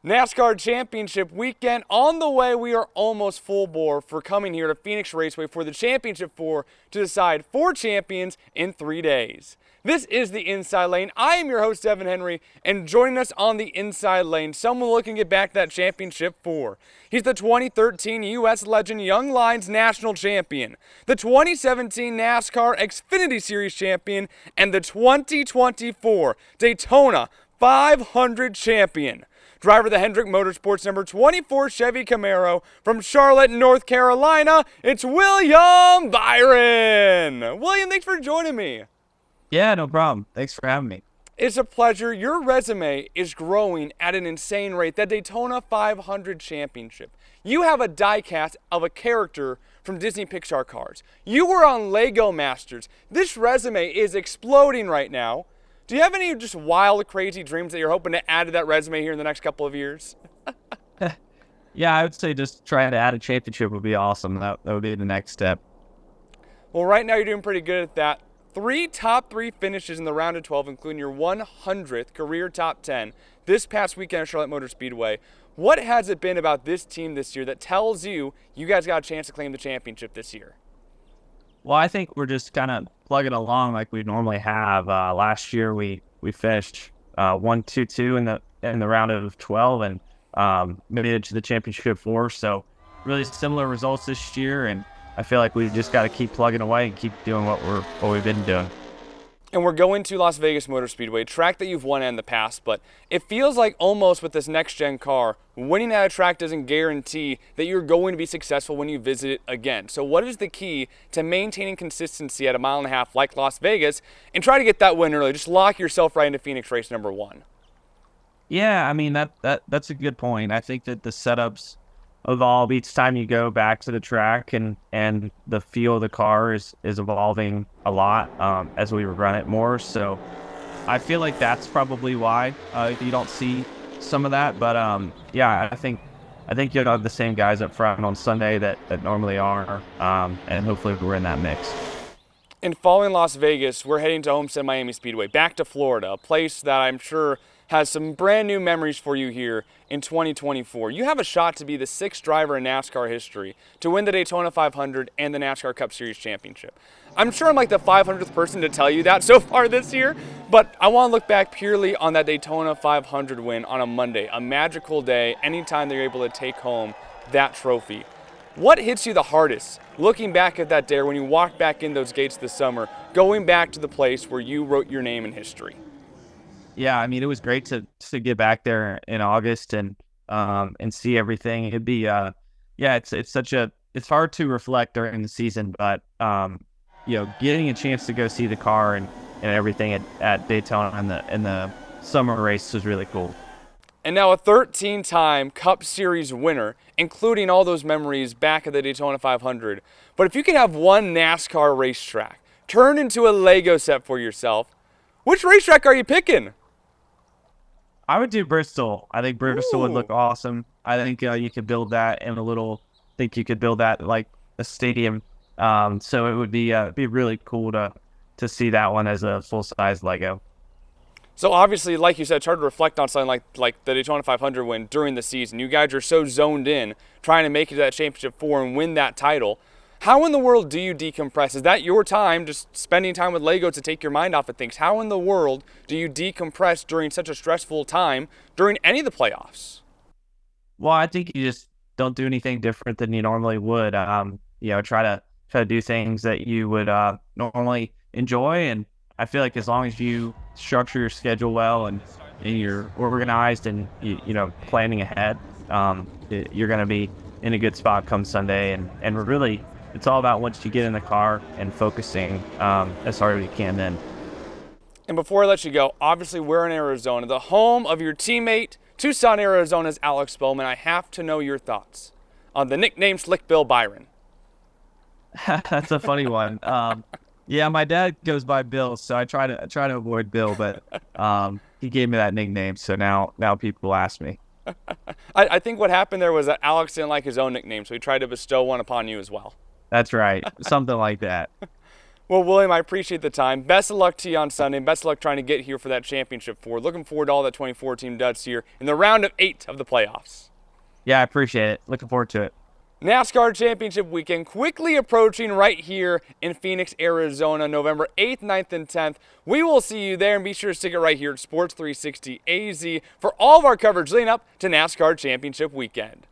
NASCAR Championship weekend on the way. We are almost full bore for coming here to Phoenix Raceway for the Championship 4 to decide 4 champions in 3 days. This is the Inside Lane. I am your host, Devon Henry, and joining us on the Inside Lane, someone looking to get back that Championship 4. He's the 2013 U.S. Legend Young Lions National Champion, the 2017 NASCAR Xfinity Series Champion, and the 2024 Daytona 500 Champion. Driver of the Hendrick Motorsports number 24 Chevy Camaro from Charlotte, North Carolina, it's William Byron. William, thanks for joining me. Yeah, no problem. Thanks for having me. It's a pleasure. Your resume is growing at an insane rate. That Daytona 500 Championship. You have a diecast of a character from Disney Pixar cars. You were on Lego Masters. This resume is exploding right now. Do you have any just wild, crazy dreams that you're hoping to add to that resume here in the next couple of years? Yeah, I would say just trying to add a championship would be awesome. That would be the next step. Well, right now you're doing pretty good at that. 3 top 3 finishes in the round of 12, including your 100th career top 10 this past weekend at Charlotte Motor Speedway. What has it been about this team this year that tells you you guys got a chance to claim the championship this year? Well, I think we're just kind of plugging along like we normally have. Last year we finished 1-2-2 in the round of 12 and made it to the championship 4. So really similar results this year, and I feel like we just got to keep plugging away and keep doing what we've been doing. And we're going to Las Vegas Motor Speedway, a track that you've won at in the past, but it feels like almost with this next-gen car, winning at a track doesn't guarantee that you're going to be successful when you visit it again. So what is the key to maintaining consistency at a mile and a half like Las Vegas and try to get that win early? Just lock yourself right into Phoenix race number 1. Yeah, I mean, that's a good point. I think that the setups evolve each time you go back to the track, and the feel of the car is evolving a lot as we run it more. So I feel like that's probably why you don't see some of that. But yeah, I think you'll have the same guys up front on Sunday that normally are, and hopefully we're in that mix. And following Las Vegas, we're heading to Homestead Miami Speedway, back to Florida, a place that I'm sure has some brand new memories for you here in 2024. You have a shot to be the 6th driver in NASCAR history to win the Daytona 500 and the NASCAR Cup Series Championship. I'm sure I'm like the 500th person to tell you that so far this year, but I want to look back purely on that Daytona 500 win on a Monday, a magical day anytime they're able to take home that trophy. What hits you the hardest looking back at that day when you walked back in those gates this summer, going back to the place where you wrote your name in history? Yeah, I mean, it was great to get back there in August and see everything. It'd be it's hard to reflect during the season, but getting a chance to go see the car and everything at Daytona and the summer race was really cool. And now a 13-time Cup Series winner, including all those memories back at the Daytona 500. But if you could have one NASCAR racetrack turned into a Lego set for yourself, which racetrack are you picking? I would do Bristol. I think Bristol would look awesome. I think you could build that in a little. I think you could build that like a stadium. So it would be really cool to see that one as a full-size Lego. So obviously, like you said, it's hard to reflect on something like the Daytona 500 win during the season. You guys are so zoned in, trying to make it to that championship 4 and win that title. How in the world do you decompress? Is that your time, just spending time with Lego to take your mind off of things? How in the world do you decompress during such a stressful time during any of the playoffs? Well, I think you just don't do anything different than you normally would. Try to do things that you would normally enjoy. And I feel like as long as you structure your schedule well and you're organized and planning ahead, you're going to be in a good spot come Sunday. And really, it's all about once you get in the car and focusing as hard as you can then. And before I let you go, obviously we're in Arizona, the home of your teammate, Tucson, Arizona's Alex Bowman. I have to know your thoughts on the nickname Slick Bill Byron. That's a funny one. Yeah, my dad goes by Bill, so I try to avoid Bill, but he gave me that nickname, so now people ask me. I think what happened there was that Alex didn't like his own nickname, so he tried to bestow one upon you as well. That's right. Something like that. Well, William, I appreciate the time. Best of luck to you on Sunday. Best of luck trying to get here for that championship 4. Looking forward to all that 24 team does here in the round of 8 of the playoffs. Yeah, I appreciate it. Looking forward to it. NASCAR Championship Weekend quickly approaching right here in Phoenix, Arizona, November 8th, 9th, and 10th. We will see you there, and be sure to stick it right here at Sports 360 AZ for all of our coverage leading up to NASCAR Championship Weekend.